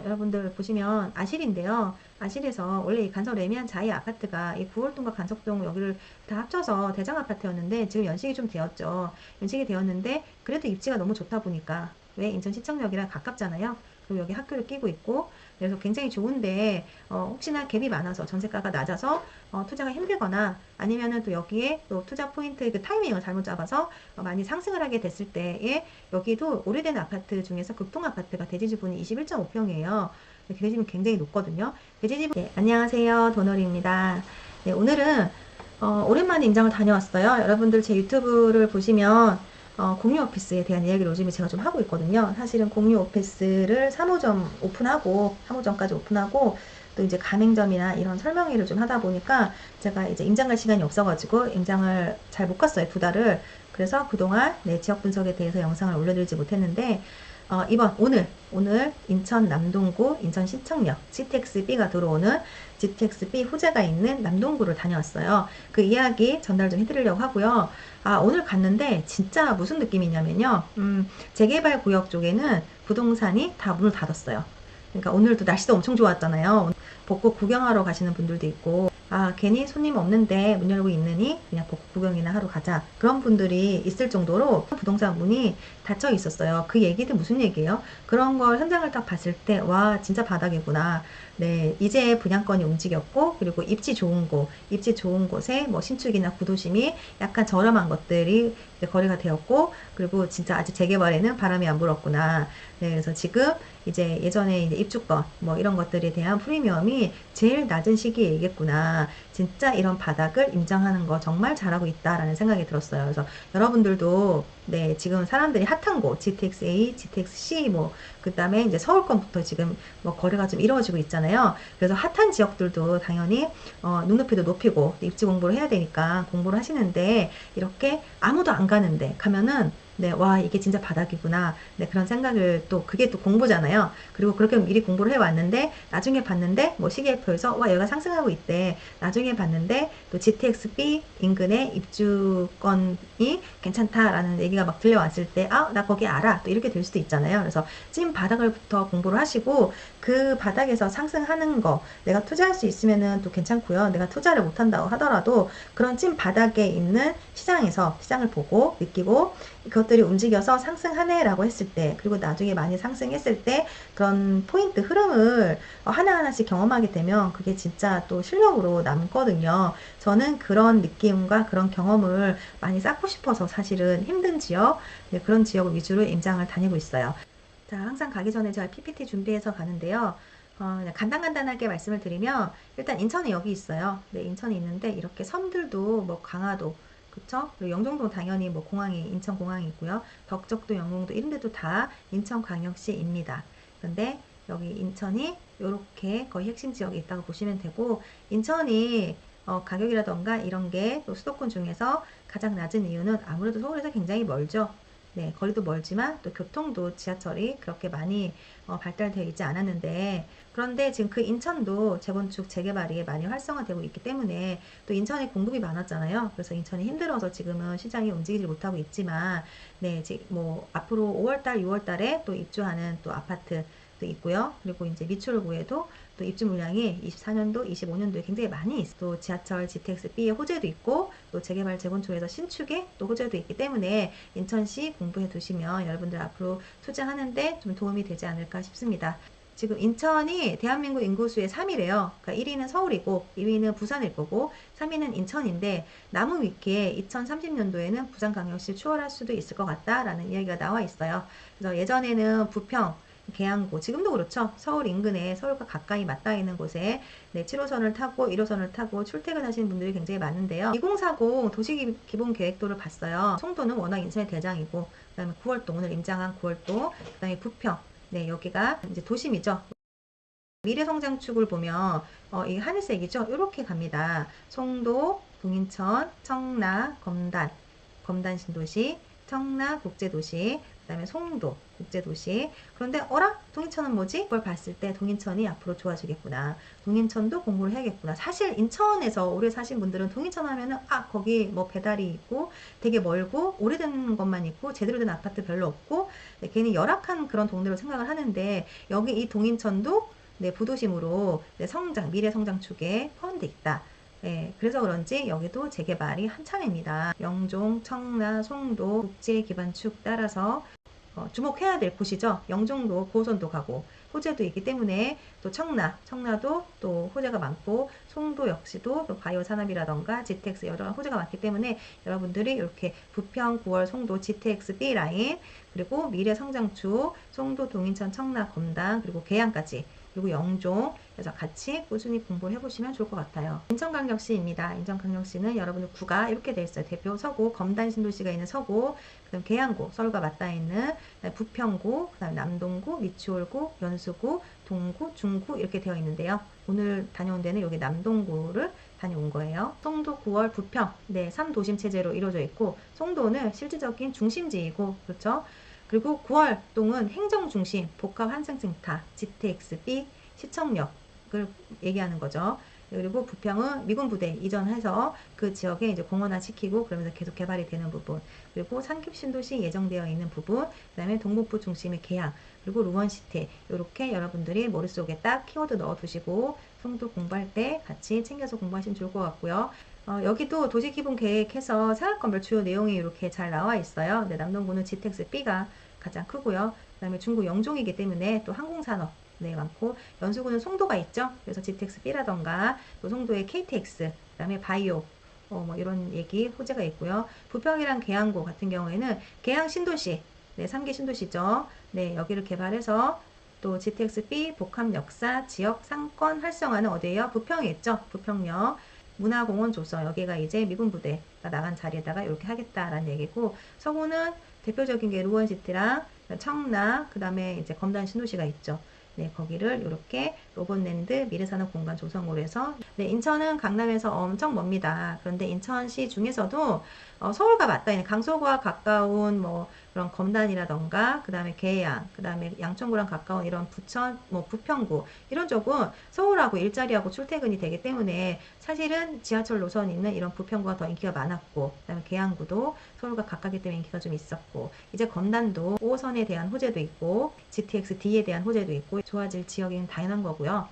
여러분들 보시면 아실인데요. 아실에서 원래 이 간석 레미안 자이 아파트가 이 구월동과 간석동 여기를 다 합쳐서 대장 아파트였는데 지금 연식이 좀 되었죠. 연식이 되었는데 그래도 입지가 너무 좋다 보니까 왜 인천시청역이랑 가깝잖아요. 그리고 여기 학교를 끼고 있고 그래서 굉장히 좋은데 혹시나 갭이 많아서 전세가가 낮아서 투자가 힘들거나 아니면은 또 여기에 또 투자 포인트 그 타이밍을 잘못 잡아서 많이 상승을 하게 됐을 때에 여기도 오래된 아파트 중에서 극동 아파트가 대지 지분이 21.5평이에요. 대지 지분이 굉장히 높거든요. 대지 지분 네, 안녕하세요. 도너리입니다. 네, 오늘은 오랜만에 임장을 다녀왔어요. 여러분들 제 유튜브를 보시면 공유 오피스에 대한 이야기를 요즘에 제가 좀 하고 있거든요. 사실은 공유 오피스를 3호점 오픈하고 3호점까지 오픈하고 또 이제 가맹점이나 이런 설명회를 좀 하다 보니까 제가 이제 임장 갈 시간이 없어가지고 임장을 잘 못 갔어요. 2달을. 그래서 그동안 내 지역 분석에 대해서 영상을 올려드리지 못했는데 오늘 인천 남동구 인천 시청역 GTX-B가 들어오는 GTX-B 호재가 있는 남동구를 다녀왔어요. 그 이야기 전달 좀 해드리려고 하고요. 오늘 갔는데 진짜 무슨 느낌이냐면요. 재개발 구역 쪽에는 부동산이 다 문을 닫았어요. 그러니까 오늘도 날씨도 엄청 좋았잖아요. 벚꽃 구경하러 가시는 분들도 있고 괜히 손님 없는데 문 열고 있느니 그냥 벚꽃 구경이나 하러 가자. 그런 분들이 있을 정도로 부동산 문이 닫혀 있었어요. 그 얘기도 무슨 얘기예요? 그런 걸 현장을 딱 봤을 때, 와, 진짜 바닥이구나. 네, 이제 분양권이 움직였고, 그리고 입지 좋은 곳에 뭐 신축이나 구도심이 약간 저렴한 것들이 거래가 되었고, 그리고 진짜 아직 재개발에는 바람이 안 불었구나. 네, 그래서 지금 이제 예전에 이제 입주권 뭐 이런 것들에 대한 프리미엄이 제일 낮은 시기이겠구나. 진짜 이런 바닥을 인정하는 거 정말 잘하고 있다라는 생각이 들었어요. 그래서 여러분들도 네, 지금 사람들이 핫한 곳 GTX-A, GTX-C 뭐 그다음에 이제 서울권부터 지금 뭐 거래가 좀 이루어지고 있잖아요. 그래서 핫한 지역들도 당연히 눈높이도 높이고 입지 공부를 해야 되니까 공부를 하시는데 이렇게 아무도 안 가는데 가면은 네, 와, 이게 진짜 바닥이구나. 네, 그런 생각을 또, 그게 또 공부잖아요. 그리고 그렇게 미리 공부를 해왔는데, 나중에 봤는데, 뭐 시계표에서, 와, 얘가 상승하고 있대. 나중에 봤는데, 또 GTX-B 인근에 입주권이 괜찮다라는 얘기가 막 들려왔을 때, 나 거기 알아. 또 이렇게 될 수도 있잖아요. 그래서 찐 바닥을부터 공부를 하시고, 그 바닥에서 상승하는 거, 내가 투자할 수 있으면은 또 괜찮고요. 내가 투자를 못한다고 하더라도, 그런 찐 바닥에 있는 시장에서 시장을 보고, 느끼고, 그것들이 움직여서 상승하네라고 했을 때 그리고 나중에 많이 상승했을 때 그런 포인트 흐름을 하나하나씩 경험하게 되면 그게 진짜 또 실력으로 남거든요. 저는 그런 느낌과 그런 경험을 많이 쌓고 싶어서 사실은 힘든 지역 네, 그런 지역을 위주로 임장을 다니고 있어요. 자, 항상 가기 전에 제가 PPT 준비해서 가는데요. 그냥 간단하게 말씀을 드리면 일단 인천에 여기 있어요. 네, 인천에 있는데 이렇게 섬들도 뭐 강화도 그쵸? 그리고 영종도 당연히 뭐 공항이 인천공항이 있고요. 덕적도 영종도 이런 데도 다 인천광역시입니다. 그런데 여기 인천이 이렇게 거의 핵심 지역에 있다고 보시면 되고 인천이 가격이라던가 이런 게 또 수도권 중에서 가장 낮은 이유는 아무래도 서울에서 굉장히 멀죠. 네, 거리도 멀지만 또 교통도 지하철이 그렇게 많이 발달되어 있지 않았는데 그런데 지금 그 인천도 재건축 재개발이 많이 활성화되고 있기 때문에 또 인천에 공급이 많았잖아요. 그래서 인천이 힘들어서 지금은 시장이 움직이지 못하고 있지만 네, 뭐 앞으로 5월달, 6월달에 또 입주하는 또 아파트 도 있고요. 그리고 이제 미추홀구에도 또 입주 물량이 24년도, 25년도에 굉장히 많이 있어. 또 지하철 GTX-B의 호재도 있고 또 재개발 재건축에서 신축의 또 호재도 있기 때문에 인천시 공부해 두시면 여러분들 앞으로 투자하는데 좀 도움이 되지 않을까 싶습니다. 지금 인천이 대한민국 인구수의 3위래요. 그러니까 1위는 서울이고 2위는 부산일 거고 3위는 인천인데 나무 위키에 2030년도에는 부산광역시 추월할 수도 있을 것 같다라는 이야기가 나와 있어요. 그래서 예전에는 부평 계양구 지금도 그렇죠. 서울 인근에 서울과 가까이 맞닿아 있는 곳에 네, 7호선을 타고 1호선을 타고 출퇴근하시는 분들이 굉장히 많은데요. 2040 도시기본계획도를 봤어요. 송도는 워낙 인천의 대장이고 그 다음에 구월동 오늘 임장한 구월동 그 다음에 부평 네 여기가 이제 도심이죠. 미래성장축을 보면 이 하늘색이죠. 이렇게 갑니다. 송도, 동인천, 청라, 검단 신도시, 청라 국제도시, 그다음에 송도 국제도시. 그런데 어라? 동인천은 뭐지? 그걸 봤을 때 동인천이 앞으로 좋아지겠구나. 동인천도 공부를 해야겠구나. 사실 인천에서 오래 사신 분들은 동인천 하면은 거기 뭐 배달이 있고 되게 멀고 오래된 것만 있고 제대로 된 아파트 별로 없고 네, 괜히 열악한 그런 동네로 생각을 하는데 여기 이 동인천도 네, 부도심으로 네, 성장, 미래 성장 축에 포함되어 있다. 네, 그래서 그런지 여기도 재개발이 한창입니다. 영종, 청라, 송도 국제 기반축 따라서 주목해야 될 곳이죠. 영종도 고선도 가고 호재도 있기 때문에 또 청라도 또 호재가 많고 송도 역시도 또 바이오 산업이라던가 GTX 여러 호재가 많기 때문에 여러분들이 이렇게 부평, 9월, 송도 GTX B 라인 그리고 미래 성장축 송도, 동인천, 청라, 검당 그리고 계양까지 그리고 영종 그래서 같이 꾸준히 공부를 해보시면 좋을 것 같아요. 인천광역시입니다. 인천광역시는 여러분들 구가 이렇게 되어 있어요. 대표 서구, 검단 신도시가 있는 서구, 그다음 계양구, 서울과 맞닿아 있는 부평구, 그다음 남동구, 미추홀구, 연수구, 동구, 중구 이렇게 되어 있는데요. 오늘 다녀온 데는 여기 남동구를 다녀온 거예요. 송도, 9월, 부평, 네, 3도심 체제로 이루어져 있고 송도는 실질적인 중심지이고 그렇죠. 그리고 9월동은 행정중심, 복합 환승센터, GTX-B, 시청역을 얘기하는 거죠. 그리고 부평은 미군 부대 이전해서 그 지역에 이제 공원화 시키고 그러면서 계속 개발이 되는 부분. 그리고 상급 신도시 예정되어 있는 부분. 그다음에 동북부 중심의 계양. 그리고 루원시티. 이렇게 여러분들이 머릿속에 딱 키워드 넣어 두시고 송도 공부할 때 같이 챙겨서 공부하시면 좋을 것 같고요. 여기도 도시기본 계획해서 생활건별 주요 내용이 이렇게 잘 나와 있어요. 네, 남동구는 GTX B가 가장 크고요. 그 다음에 중구 영종이기 때문에 또 항공산업 네, 많고 연수구는 송도가 있죠. 그래서 GTX B라던가 또 송도의 KTX 그 다음에 바이오 뭐 이런 얘기 호재가 있고요. 부평이랑 계양구 같은 경우에는 계양 신도시 네, 3기 신도시죠. 네, 여기를 개발해서 또 GTX B 복합 역사 지역 상권 활성화는 어디예요? 부평에 있죠. 부평역 문화공원 조서 여기가 이제 미군 부대가 나간 자리에다가 이렇게 하겠다라는 얘기고 서구는 대표적인 게 루원시티랑 청라 그 다음에 이제 검단 신도시가 있죠. 네, 거기를 이렇게 로봇랜드 미래산업 공간 조성으로 해서 네, 인천은 강남에서 엄청 멉니다. 그런데 인천시 중에서도 서울과 맞닿아 있는 강서구와 가까운 뭐 그런 검단이라던가 그 다음에 계양 그 다음에 양천구랑 가까운 이런 부천 뭐 부평구 이런 쪽은 서울하고 일자리하고 출퇴근이 되기 때문에 사실은 지하철 노선 있는 이런 부평구가 더 인기가 많았고 그 다음에 계양구도 서울과 가깝기 때문에 인기가 좀 있었고 이제 검단도 5호선에 대한 호재도 있고 GTX-D에 대한 호재도 있고 좋아질 지역인 당연한 거고요.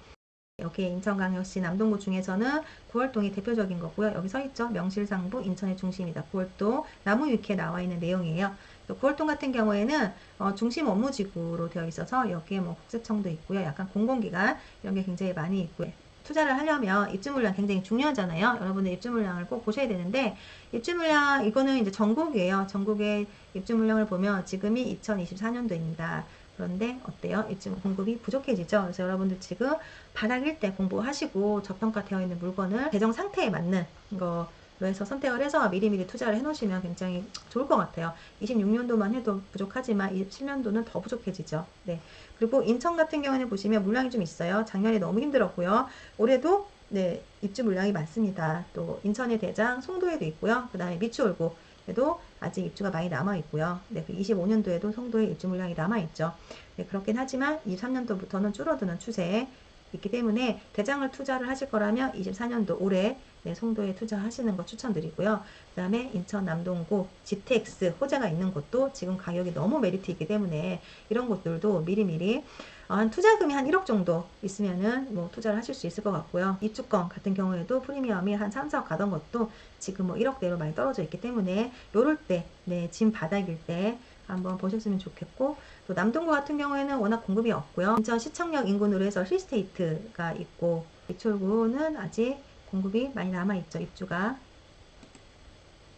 여기 인천광역시 남동구 중에서는 구월동이 대표적인 거고요. 여기 서있죠. 명실상부 인천의 중심이다. 구월동 나무 위키에 나와 있는 내용이에요. 구월동 같은 경우에는 중심 업무지구로 되어 있어서 여기에 뭐 국세청도 있고요. 약간 공공기관 이런 게 굉장히 많이 있고요. 투자를 하려면 입주 물량 굉장히 중요하잖아요. 여러분들 입주 물량을 꼭 보셔야 되는데 입주 물량 이거는 이제 전국이에요. 전국의 입주 물량을 보면 지금이 2024년도입니다. 그런데 어때요? 입주 공급이 부족해지죠. 그래서 여러분들 지금 바닥일 때 공부하시고 저평가 되어 있는 물건을 재정 상태에 맞는 거로 해서 선택을 해서 미리미리 투자를 해놓으시면 굉장히 좋을 것 같아요. 26년도만 해도 부족하지만 27년도는 더 부족해지죠. 네. 그리고 인천 같은 경우는 보시면 물량이 좀 있어요. 작년에 너무 힘들었고요. 올해도 네, 입주 물량이 많습니다. 또 인천의 대장 송도에도 있고요. 그 다음에 미추홀구 에도 아직 입주가 많이 남아 있고요. 네, 25년도에도 송도에 입주 물량이 남아 있죠. 네, 그렇긴 하지만 23년도부터는 줄어드는 추세에 있기 때문에 대장을 투자를 하실 거라면 24년도 올해 네, 송도에 투자하시는 거 추천드리고요. 그 다음에 인천 남동구 GTX 호재가 있는 곳도 지금 가격이 너무 메리트 있기 때문에 이런 곳들도 미리미리 한 투자금이 한 1억 정도 있으면은 뭐 투자를 하실 수 있을 것 같고요. 입주권 같은 경우에도 프리미엄이 한 3, 4억 가던 것도 지금 뭐 1억대로 많이 떨어져 있기 때문에 요럴 때, 네, 진 바닥일 때 한번 보셨으면 좋겠고 또 남동구 같은 경우에는 워낙 공급이 없고요. 인천 시청역 인근으로 해서 힐스테이트가 있고 이철구는 아직 공급이 많이 남아있죠. 입주가.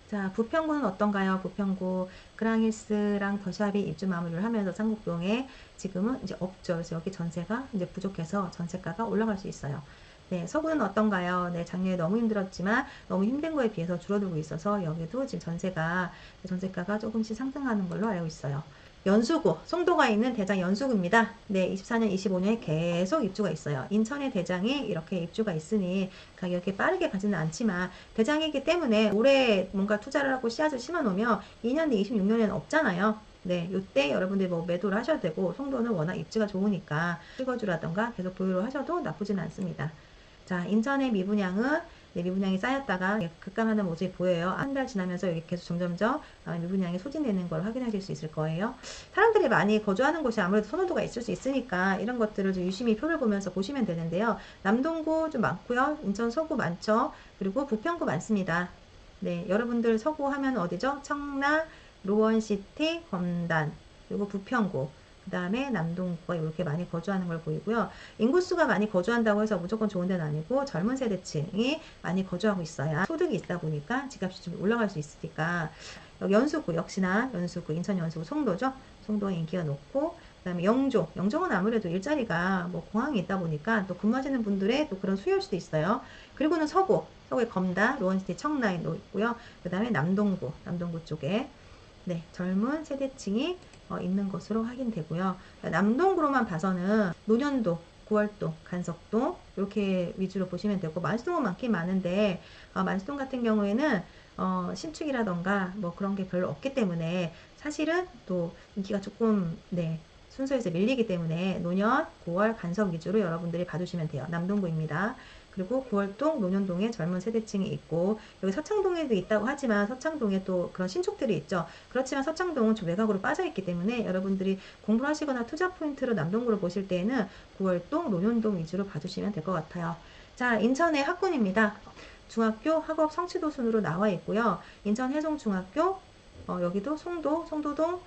자, 부평구는 어떤가요? 부평구 그랑힐스랑 더샵이 입주 마무리를 하면서 삼곡동에 지금은 이제 없죠. 그래서 여기 전세가 이제 부족해서 전세가가 올라갈 수 있어요. 네, 서구는 어떤가요? 네, 작년에 너무 힘들었지만 너무 힘든 거에 비해서 줄어들고 있어서 여기도 지금 전세가가 조금씩 상승하는 걸로 알고 있어요. 연수구, 송도가 있는 대장 연수구입니다. 네, 24년, 25년에 계속 입주가 있어요. 인천의 대장이 이렇게 입주가 있으니 가격이 빠르게 가지는 않지만 대장이기 때문에 올해 뭔가 투자를 하고 씨앗을 심어 놓으면 2년 뒤 26년에는 없잖아요. 네, 요때 여러분들이 뭐 매도를 하셔도 되고, 송도는 워낙 입지가 좋으니까 찍어주라던가 계속 보유를 하셔도 나쁘진 않습니다. 자, 인천의 미분양은 네, 미분양이 쌓였다가 급감하는 모습이 보여요. 한 달 지나면서 여기 계속 점점점 미분양이 소진되는 걸 확인하실 수 있을 거예요. 사람들이 많이 거주하는 곳이 아무래도 선호도가 있을 수 있으니까 이런 것들을 좀 유심히 표를 보면서 보시면 되는데요. 남동구 좀 많고요. 인천 서구 많죠. 그리고 부평구 많습니다. 네, 여러분들 서구 하면 어디죠? 청라, 로원시티, 검단, 그리고 부평구, 그 다음에 남동구가 이렇게 많이 거주하는 걸 보이고요. 인구수가 많이 거주한다고 해서 무조건 좋은 데는 아니고 젊은 세대층이 많이 거주하고 있어야 소득이 있다 보니까 집값이 좀 올라갈 수 있으니까 여기 연수구 역시나 연수구 인천 연수구 송도죠. 송도가 인기가 높고 그 다음에 영종은 아무래도 일자리가 뭐 공항이 있다 보니까 또 근무하시는 분들의 또 그런 수요일 수도 있어요. 그리고는 서구에 검다, 로원시티, 청라에 있고요. 그 다음에 남동구 쪽에 네, 젊은 세대층이 있는 것으로 확인되고요. 남동구로만 봐서는 논현동, 구월동, 간석동 이렇게 위주로 보시면 되고 만수동은 많긴 많은데 만수동 같은 경우에는 신축이라던가 뭐 그런 게 별로 없기 때문에 사실은 또 인기가 조금 네, 순서에서 밀리기 때문에 논현, 구월, 간석 위주로 여러분들이 봐주시면 돼요. 남동구입니다. 그리고 구월동, 논현동에 젊은 세대층이 있고 여기 서창동에도 있다고 하지만 서창동에 또 그런 신축들이 있죠. 그렇지만 서창동은 좀 외곽으로 빠져있기 때문에 여러분들이 공부를 하시거나 투자 포인트로 남동구를 보실 때에는 구월동, 논현동 위주로 봐주시면 될 것 같아요. 자, 인천의 학군입니다. 중학교 학업 성취도 순으로 나와 있고요. 인천 해송중학교 여기도 송도동,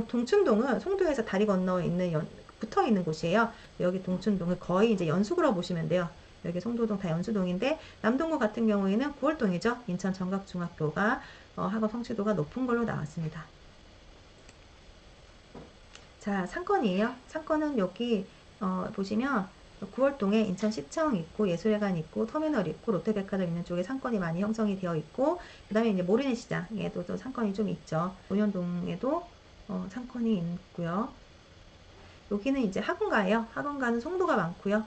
동춘동은 송도에서 다리 건너 있는 붙어 있는 곳이에요. 여기 동춘동은 거의 이제 연수구로 보시면 돼요. 여기 송도동 다 연수동인데 남동구 같은 경우에는 구월동이죠. 인천 정각중학교가 학업 성취도가 높은 걸로 나왔습니다. 자, 상권이에요. 상권은 여기 보시면 구월동에 인천시청 있고 예술회관 있고 터미널 있고 롯데백화점 있는 쪽에 상권이 많이 형성이 되어 있고 그 다음에 이제 모르는 시장에도 또 상권이 좀 있죠. 논현동에도 상권이 있고요. 여기는 이제 학원가예요. 학원가는 송도가 많고요.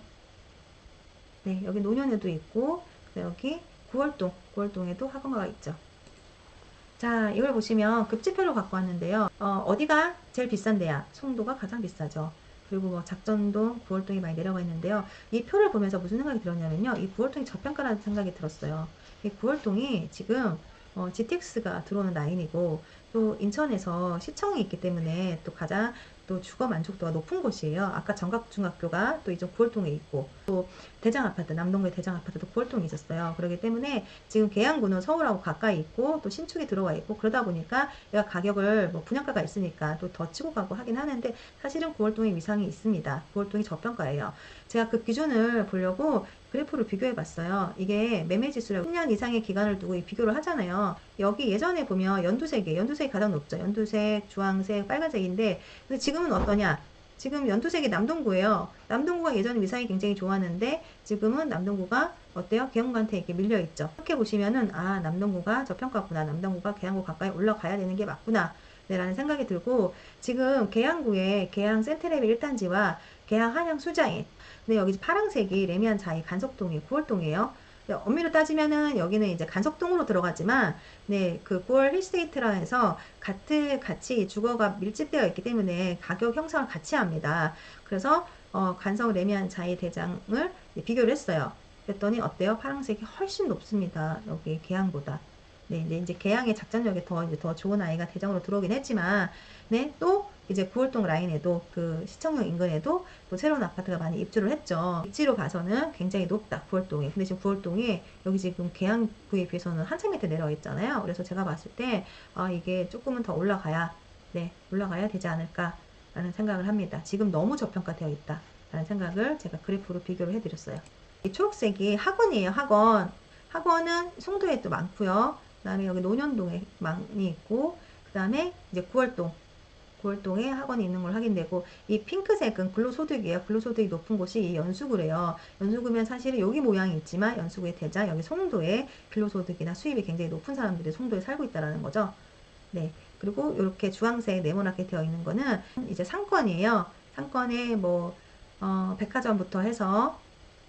네, 여기 논현에도 있고 여기 구월동에도 학원가가 있죠. 자, 이걸 보시면 급지표로 갖고 왔는데요. 어디가 제일 비싼 데야? 송도가 가장 비싸죠. 그리고 뭐 작전동, 구월동이 많이 내려가 있는데요. 이 표를 보면서 무슨 생각이 들었냐면요. 이 구월동이 저평가라는 생각이 들었어요. 이 구월동이 지금 GTX가 들어오는 라인이고 또 인천에서 시청이 있기 때문에 또 가장 또 주거 만족도가 높은 곳이에요. 아까 정각중학교가 또 이쪽 구월동에 있고 또 대장아파트, 남동구의 대장아파트도 구월동에 있었어요. 그렇기 때문에 지금 계양구는 서울하고 가까이 있고 또 신축이 들어와 있고 그러다 보니까 얘가 가격을 뭐 분양가가 있으니까 또 더 치고 가고 하긴 하는데 사실은 구월동에 위상이 있습니다. 구월동이 저평가예요. 제가 그 기준을 보려고 그래프를 비교해 봤어요. 이게 매매지수라고 10년 이상의 기간을 두고 비교를 하잖아요. 여기 예전에 보면 연두색이 가장 높죠. 연두색, 주황색, 빨간색인데 근데 지금은 어떠냐? 지금 연두색이 남동구예요. 남동구가 예전에 위상이 굉장히 좋았는데 지금은 남동구가 어때요? 계양구한테 이렇게 밀려있죠. 이렇게 보시면은 남동구가 저평가구나. 남동구가 계양구 가까이 올라가야 되는 게 맞구나. 네, 라는 생각이 들고 지금 계양구에 계양 센트레벨 1단지와 계양 한양 수자인 근데 여기 파란색이 레미안 자이 간석동이 구월동이에요. 엄밀히 따지면은 여기는 이제 간석동으로 들어가지만 네, 그 구월 힐스테이트라 해서 같이 주거가 밀집되어 있기 때문에 가격 형성을 같이 합니다. 그래서 간석 레미안 자이 대장을 비교를 했어요. 그랬더니 어때요? 파란색이 훨씬 높습니다. 여기 계양보다. 네, 이제 계양의 작전력이 더 좋은 아이가 대장으로 들어오긴 했지만, 네, 또 이제 구월동 라인에도 그 시청역 인근에도 또 새로운 아파트가 많이 입주를 했죠. 입지로 봐서는 굉장히 높다, 구월동이. 근데 지금 구월동이 여기 지금 계양구에 비해서는 한참 밑에 내려와 있잖아요. 그래서 제가 봤을 때, 이게 조금은 더 올라가야 되지 않을까라는 생각을 합니다. 지금 너무 저평가되어 있다. 라는 생각을 제가 그래프로 비교를 해드렸어요. 이 초록색이 학원이에요, 학원. 학원은 송도에 또 많고요. 그 다음에 여기 논현동에 많이 있고, 그 다음에 이제 구월동에 학원이 있는 걸 확인되고, 이 핑크색은 근로소득이에요. 근로소득이 높은 곳이 이 연수구래요. 연수구면 사실은 여기 모양이 있지만 연수구의 대장, 여기 송도에 근로소득이나 수입이 굉장히 높은 사람들이 송도에 살고 있다는 거죠. 네. 그리고 이렇게 주황색 네모나게 되어 있는 거는 이제 상권이에요. 상권에 뭐, 백화점부터 해서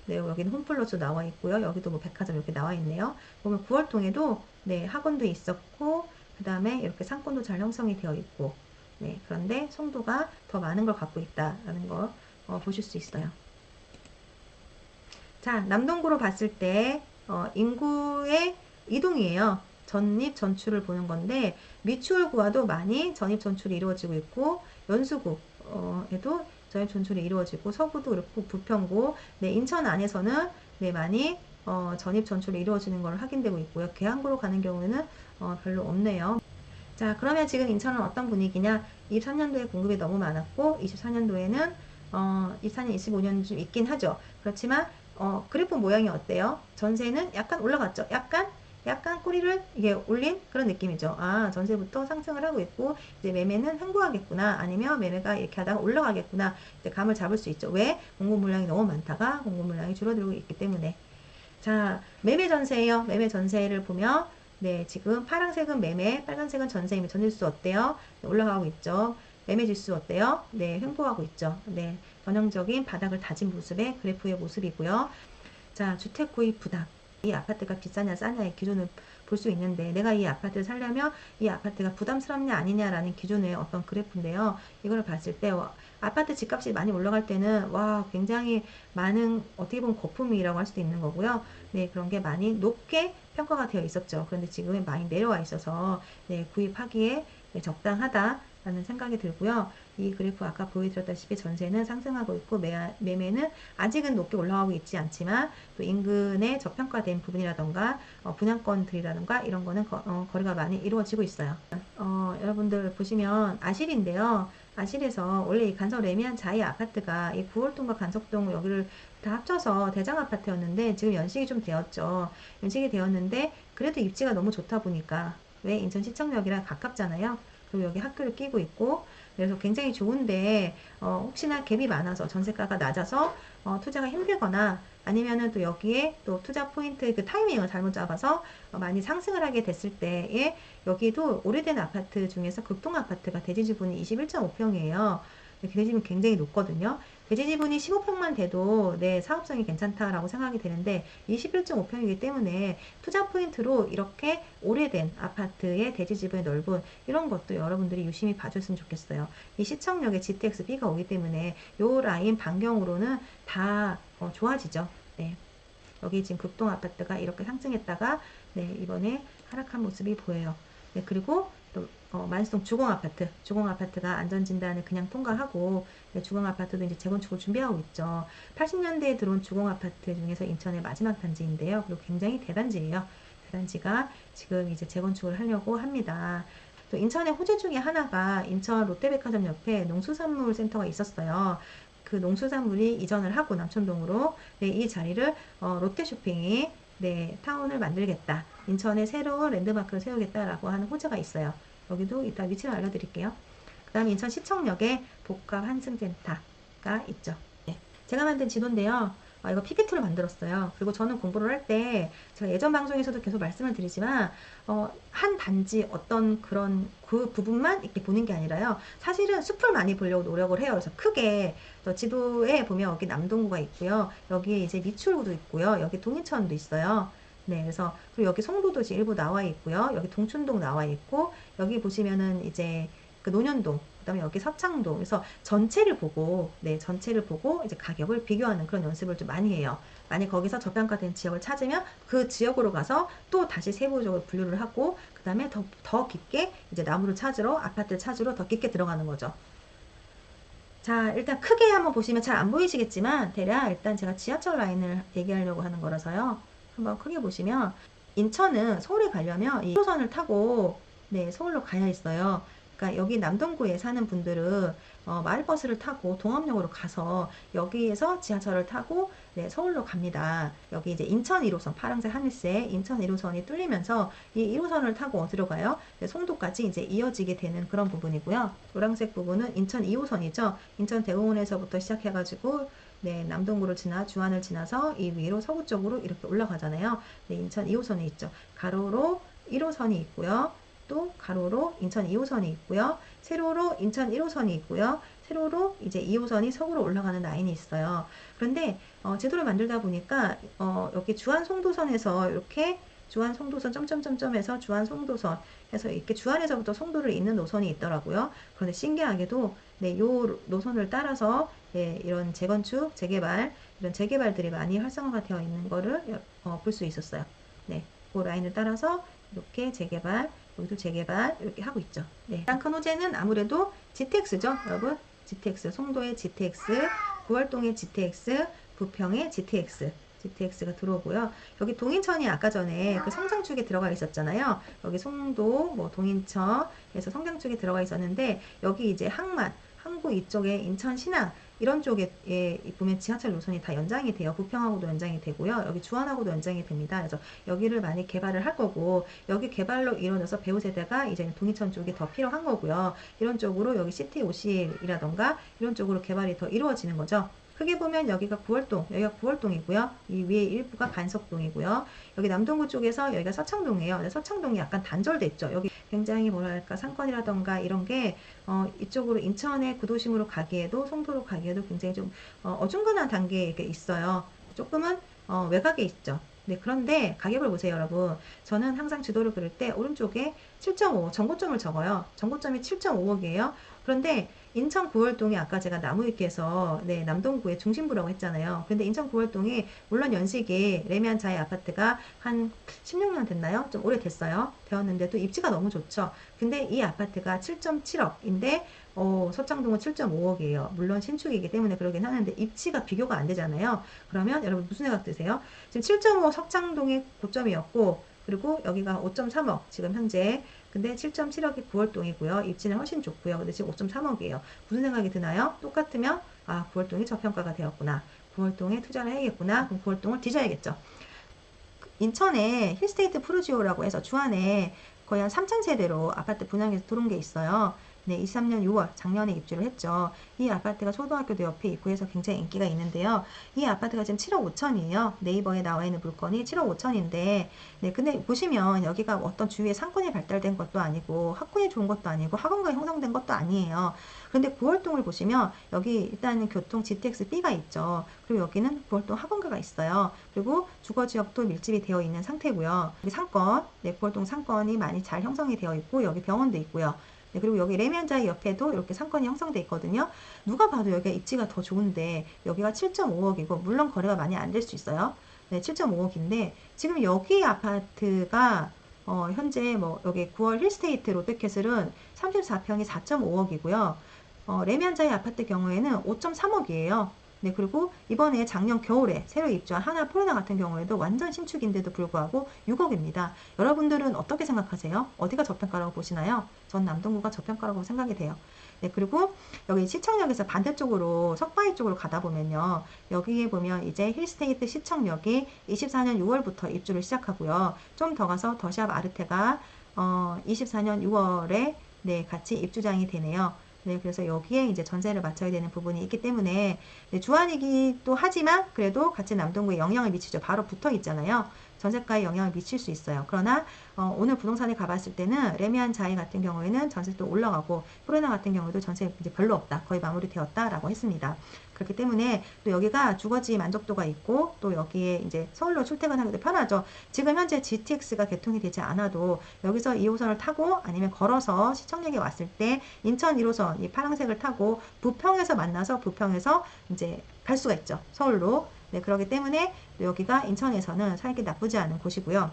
네, 여기는 홈플러스 나와 있고요. 여기도 뭐 백화점 이렇게 나와 있네요. 보면 구월동에도 네, 학원도 있었고, 그 다음에 이렇게 상권도 잘 형성이 되어 있고, 네, 그런데 송도가 더 많은 걸 갖고 있다라는 걸 보실 수 있어요. 자, 남동구로 봤을 때 인구의 이동이에요. 전입 전출을 보는 건데 미추홀구와도 많이 전입 전출이 이루어지고 있고 연수구에도 전입 전출이 이루어지고 서구도 그렇고 부평구, 네, 인천 안에서는 네, 많이 전입 전출이 이루어지는 걸 확인되고 있고요. 계양구로 가는 경우에는 별로 없네요. 자, 그러면 지금 인천은 어떤 분위기냐? 23년도에 공급이 너무 많았고 24년도에는 24년, 25년 좀 있긴 하죠. 그렇지만 그래프 모양이 어때요? 전세는 약간 올라갔죠. 약간 꼬리를 이게 올린 그런 느낌이죠. 아, 전세부터 상승을 하고 있고 이제 매매는 횡보하겠구나. 아니면 매매가 이렇게 하다가 올라가겠구나. 이제 감을 잡을 수 있죠. 왜? 공급 물량이 너무 많다가 공급 물량이 줄어들고 있기 때문에. 자, 매매 전세예요. 매매 전세를 보면 네, 지금 파란색은 매매, 빨간색은 전세입니다. 전일수 어때요? 네, 올라가고 있죠. 매매 지수 어때요? 네, 횡보하고 있죠. 네, 전형적인 바닥을 다진 모습의 그래프의 모습이고요. 자, 주택 구입 부담. 이 아파트가 비싸냐 싸냐의 기준을 볼 수 있는데 내가 이 아파트를 살려면 이 아파트가 부담스럽냐 아니냐라는 기준의 어떤 그래프인데요. 이걸 봤을 때 아파트 집값이 많이 올라갈 때는 와 굉장히 많은 어떻게 보면 거품이라고 할 수도 있는 거고요. 네, 그런 게 많이 높게 평가가 되어 있었죠. 그런데 지금은 많이 내려와 있어서 네, 구입하기에 네, 적당하다라는 생각이 들고요. 이 그래프 아까 보여드렸다시피 전세는 상승하고 있고 매매는 아직은 높게 올라가고 있지 않지만 또 인근에 저평가된 부분이라던가 분양권들이라던가 이런 거는 거래가 많이 이루어지고 있어요. 여러분들 보시면 아실인데요. 아실에서 원래 이 간석 레미안 자이 아파트가 이 구월동과 간석동 여기를 다 합쳐서 대장 아파트였는데 지금 연식이 좀 되었죠. 연식이 되었는데 그래도 입지가 너무 좋다 보니까 왜 인천시청역이랑 가깝잖아요. 그리고 여기 학교를 끼고 있고 그래서 굉장히 좋은데 혹시나 갭이 많아서 전세가가 낮아서 투자가 힘들거나 아니면은 또 여기에 또 투자 포인트 그 타이밍을 잘못 잡아서 많이 상승을 하게 됐을 때에 여기도 오래된 아파트 중에서 극동 아파트가 대지 지분이 21.5평이에요. 대지 지분 굉장히 높거든요. 대지 지분이 15평만 돼도 내 사업성이 괜찮다라고 생각이 되는데 21.5평이기 때문에 투자 포인트로 이렇게 오래된 아파트의 대지 지분이 넓은 이런 것도 여러분들이 유심히 봐줬으면 좋겠어요. 이 시청역에 GTX-B가 오기 때문에 요 라인 반경으로는 다 좋아지죠. 네. 여기 지금 극동 아파트가 이렇게 상승했다가 네, 이번에 하락한 모습이 보여요. 네, 그리고 또 만수동 주공 아파트가 안전진단을 그냥 통과하고 네, 주공 아파트도 이제 재건축을 준비하고 있죠. 80년대에 들어온 주공 아파트 중에서 인천의 마지막 단지인데요. 그리고 굉장히 대단지예요. 대단지가 지금 이제 재건축을 하려고 합니다. 또 인천의 호재 중에 하나가 인천 롯데백화점 옆에 농수산물센터가 있었어요. 그 농수산물이 이전을 하고 남천동으로 네, 이 자리를 롯데쇼핑이 네, 타운을 만들겠다. 인천에 새로운 랜드마크를 세우겠다라고 하는 호재가 있어요. 여기도 이따 위치를 알려드릴게요. 그 다음에 인천 시청역에 복합 환승센터가 있죠. 네, 제가 만든 지도인데요. 이거 PPT로 만들었어요. 그리고 저는 공부를 할 때 제가 예전 방송에서도 계속 말씀을 드리지만 한 단지 어떤 그런 그 부분만 이렇게 보는 게 아니라요. 사실은 숲을 많이 보려고 노력을 해요. 그래서 크게 지도에 보면 여기 남동구가 있고요. 여기에 이제 미추홀구도 있고요. 여기 동인천도 있어요. 네, 그래서 그리고 여기 송도도 일부 나와 있고요. 여기 동춘동 나와 있고 여기 보시면은 이제 그 논현동 그다음에 여기 서창동 그래서 전체를 보고 네 전체를 보고 이제 가격을 비교하는 그런 연습을 좀 많이 해요. 만약 거기서 저평가된 지역을 찾으면 그 지역으로 가서 또 다시 세부적으로 분류를 하고 그 다음에 더 깊게 이제 나무를 찾으러 아파트를 찾으러 더 깊게 들어가는 거죠. 자, 일단 크게 한번 보시면 잘 안 보이시겠지만 대략 일단 제가 지하철 라인을 얘기하려고 하는 거라서요. 한번 크게 보시면 인천은 서울에 가려면 이 1호선을 타고 네, 서울로 가야 했어요. 그러니까 여기 남동구에 사는 분들은 마을버스를 타고 동암역으로 가서 여기에서 지하철을 타고 네, 서울로 갑니다. 여기 이제 인천 1호선 파란색 하늘색 인천 1호선이 뚫리면서 이 1호선을 타고 어디로 가요? 네, 송도까지 이제 이어지게 되는 그런 부분이고요. 노란색 부분은 인천 2호선이죠. 인천 대공원에서부터 시작해가지고 네, 남동구를 지나 주안을 지나서 이 위로 서구 쪽으로 이렇게 올라가잖아요. 네, 인천 2호선이 있죠. 가로로 1호선이 있고요. 또 가로로 인천 2호선이 있고요. 세로로 인천 1호선이 있고요. 세로로 이제 2호선이 서구로 올라가는 라인이 있어요. 그런데 제도를 만들다 보니까 여기 주안 송도선에서 이렇게 주안 송도선 점점점점해서 주안 송도선 해서 이렇게 주안에서부터 송도를 잇는 노선이 있더라고요. 그런데 신기하게도 네, 요 노선을 따라서 예, 이런 재건축, 재개발 이런 재개발들이 많이 활성화가 되어 있는 거를 볼 수 있었어요. 네, 그 라인을 따라서 이렇게 재개발, 여기도 재개발 이렇게 하고 있죠. 네, 가장 큰 호재는 아무래도 GTX죠, 여러분. GTX, 송도의 GTX, 구월동의 GTX, 부평의 GTX. GTX가 들어오고요. 여기 동인천이 아까 전에 그 성장축에 들어가 있었잖아요. 여기 송도, 뭐 동인천에서 성장축에 들어가 있었는데 여기 이제 항만, 항구 이쪽에 인천 신항 이런 쪽에 예, 보면 지하철 노선이 다 연장이 돼요. 부평하고도 연장이 되고요. 여기 주안하고도 연장이 됩니다. 그래서 여기를 많이 개발을 할 거고 여기 개발로 이루어져서 배우 세대가 이제 동인천 쪽이 더 필요한 거고요. 이런 쪽으로 여기 시티 OCL이라던가 이런 쪽으로 개발이 더 이루어지는 거죠. 크게 보면 여기가 구월동, 여기가 구월동이고요. 이 위에 일부가 간석동이고요. 여기 남동구 쪽에서 여기가 서창동이에요. 서창동이 약간 단절돼 있죠. 여기 굉장히 뭐랄까 상권이라던가 이런 게 이쪽으로 인천의 구도심으로 가기에도 송도로 가기에도 굉장히 좀 어중간한 단계에 있어요. 조금은 외곽에 있죠. 네, 그런데 가격을 보세요, 여러분. 저는 항상 지도를 그릴 때 오른쪽에 7.5 정고점을 적어요. 정고점이 7.5억이에요. 그런데 인천 구월동이 아까 제가 나무위키에서 네, 남동구의 중심부라고 했잖아요. 근데 인천 구월동이 물론 연식이 레미안 자이 아파트가 한 16년 됐나요? 좀 오래됐어요. 되었는데도 입지가 너무 좋죠. 근데 이 아파트가 7.7억인데 서창동은 7.5억이에요. 물론 신축이기 때문에 그러긴 하는데 입지가 비교가 안 되잖아요. 그러면 여러분 무슨 생각 드세요? 지금 7.5 석창동이 고점이었고 그리고 여기가 5.3억 지금 현재 근데 7.7억이 구월동이고요. 입지는 훨씬 좋고요. 근데 지금 5.3억이에요. 무슨 생각이 드나요? 똑같으면 아 구월동이 저평가가 되었구나. 구월동에 투자를 해야겠구나. 그럼 구월동을 뒤져야겠죠. 인천에 힐스테이트 프루지오라고 해서 주안에 거의 한 3,000세대로 아파트 분양해서 들어온 게 있어요. 네, 23년 6월 작년에 입주를 했죠. 이 아파트가 초등학교도 옆에 있고 해서 굉장히 인기가 있는데요. 이 아파트가 지금 7억 5천이에요. 네이버에 나와 있는 물건이 7억 5천인데 네, 근데 보시면 여기가 어떤 주위에 상권이 발달된 것도 아니고 학군이 좋은 것도 아니고 학원가 형성된 것도 아니에요. 그런데 구월동을 보시면 여기 일단은 교통 GTX B가 있죠. 그리고 여기는 구월동 학원가가 있어요. 그리고 주거지역도 밀집이 되어 있는 상태고요. 여기 상권, 네, 구월동 상권이 많이 잘 형성이 되어 있고 여기 병원도 있고요. 네, 그리고 여기 레미안자이 옆에도 이렇게 상권이 형성돼 있거든요. 누가 봐도 여기가 입지가 더 좋은데 여기가 7.5억이고 물론 거래가 많이 안 될 수 있어요. 네, 7.5억인데 지금 여기 아파트가 현재 뭐 여기 9월 힐스테이트 롯데캐슬은 34평이 4.5억이고요. 레미안자이 아파트 경우에는 5.3억이에요. 네, 그리고 이번에 작년 겨울에 새로 입주한 하나 포르나 같은 경우에도 완전 신축인데도 불구하고 6억입니다. 여러분들은 어떻게 생각하세요? 어디가 저평가라고 보시나요? 전 남동구가 저평가라고 생각이 돼요. 네, 그리고 여기 시청역에서 반대쪽으로 석바위 쪽으로 가다 보면요. 여기에 보면 이제 힐스테이트 시청역이 24년 6월부터 입주를 시작하고요. 좀 더 가서 더샵 아르테가 24년 6월에 네, 같이 입주장이 되네요. 네, 그래서 여기에 이제 전세를 맞춰야 되는 부분이 있기 때문에 네, 주안이기도 하지만 그래도 같이 남동구에 영향을 미치죠. 바로 붙어 있잖아요. 전세가에 영향을 미칠 수 있어요. 그러나 오늘 부동산에 가봤을 때는 레미안 자이 같은 경우에는 전세도 올라가고 포레나 같은 경우도 전세 이제 별로 없다. 거의 마무리되었다라고 했습니다. 그렇기 때문에 또 여기가 주거지 만족도가 있고 또 여기에 이제 서울로 출퇴근하기도 편하죠. 지금 현재 GTX가 개통이 되지 않아도 여기서 2호선을 타고 아니면 걸어서 시청역에 왔을 때 인천 1호선 이 파란색을 타고 부평에서 만나서 부평에서 이제 갈 수가 있죠. 서울로. 네, 그렇기 때문에 여기가 인천에서는 살기 나쁘지 않은 곳이고요.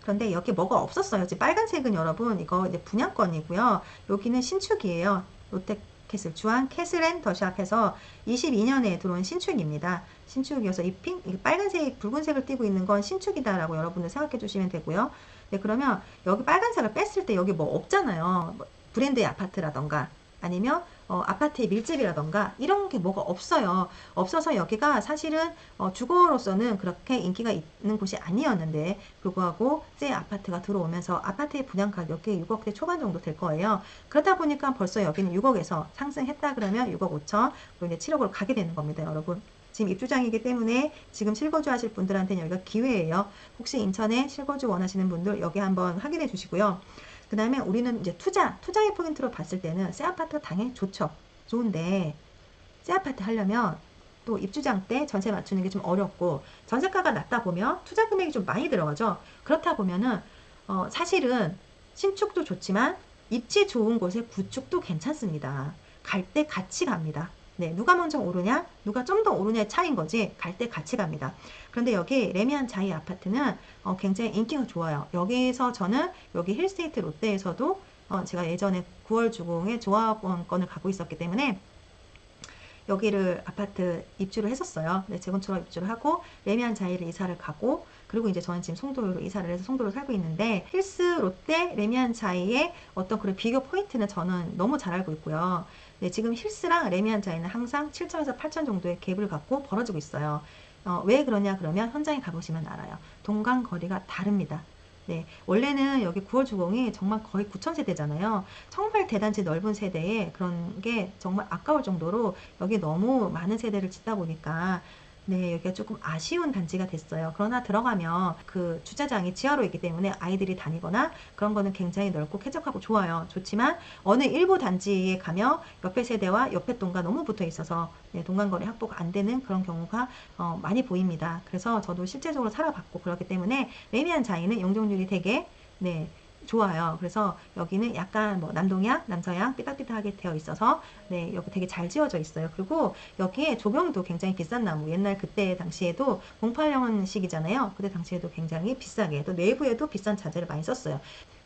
그런데 여기 뭐가 없었어요. 지금 빨간색은 여러분 이거 이제 분양권이고요. 여기는 신축이에요. 롯데캐슬 주안 캐슬앤 더샵해서 22년에 들어온 신축입니다. 신축이어서 이 빨간색, 붉은색을 띠고 있는 건 신축이다라고 여러분들 생각해 주시면 되고요. 네, 그러면 여기 빨간색을 뺐을 때 여기 뭐 없잖아요. 뭐 브랜드의 아파트라던가 아니면 아파트의 밀집이라던가 이런 게 뭐가 없어요. 없어서 여기가 사실은 주거로서는 그렇게 인기가 있는 곳이 아니었는데 불구하고 새 아파트가 들어오면서 아파트의 분양 가격이 6억대 초반 정도 될 거예요. 그러다 보니까 벌써 여기는 6억에서 상승했다 그러면 6억 5천 그리고 이제 7억으로 가게 되는 겁니다, 여러분. 지금 입주장이기 때문에 지금 실거주 하실 분들한테는 여기가 기회예요. 혹시 인천에 실거주 원하시는 분들 여기 한번 확인해 주시고요. 그 다음에 우리는 이제 투자의 포인트로 봤을 때는 새 아파트가 당연히 좋죠. 좋은데 새 아파트 하려면 또 입주장 때 전세 맞추는 게 좀 어렵고 전세가가 낮다 보면 투자 금액이 좀 많이 들어가죠. 그렇다 보면은 사실은 신축도 좋지만 입지 좋은 곳의 구축도 괜찮습니다. 갈 때 같이 갑니다. 네, 누가 먼저 오르냐, 누가 좀 더 오르냐의 차이인 거지 갈 때 같이 갑니다. 그런데 여기 레미안 자이 아파트는 굉장히 인기가 좋아요. 여기서 저는 여기 힐스테이트 롯데에서도 제가 예전에 9월 주공에 조합원권을 갖고 있었기 때문에 여기를 아파트 입주를 했었어요. 네, 재건축으로 입주를 하고 레미안 자이를 이사를 가고 그리고 이제 저는 지금 송도로 이사를 해서 송도로 살고 있는데 힐스 롯데 레미안 자이의 어떤 그런 비교 포인트는 저는 너무 잘 알고 있고요. 네, 지금 힐스랑 레미안 자이는 항상 7천에서 8천 정도의 갭을 갖고 벌어지고 있어요. 왜 그러냐 그러면 현장에 가보시면 알아요. 동강 거리가 다릅니다. 네, 원래는 여기 9월 주공이 정말 거의 9천 세대잖아요. 정말 대단지 넓은 세대에 그런 게 정말 아까울 정도로 여기 너무 많은 세대를 짓다 보니까 네, 여기가 조금 아쉬운 단지가 됐어요. 그러나 들어가면 그 주차장이 지하로 있기 때문에 아이들이 다니거나 그런 거는 굉장히 넓고 쾌적하고 좋아요. 좋지만 어느 일부 단지에 가면 옆에 세대와 옆에 동가 너무 붙어 있어서 네, 동간거리 확보가 안 되는 그런 경우가 많이 보입니다. 그래서 저도 실제적으로 살아봤고 그렇기 때문에 레미안 자이는 용적률이 되게 네, 좋아요. 그래서 여기는 약간 뭐 남동향, 남서향 삐딱삐딱하게 되어 있어서 네, 여기 되게 잘 지어져 있어요. 그리고 여기에 조경도 굉장히 비싼 나무. 옛날 그때 당시에도 08년식이잖아요. 그때 당시에도 굉장히 비싸게 또 내부에도 비싼 자재를 많이 썼어요.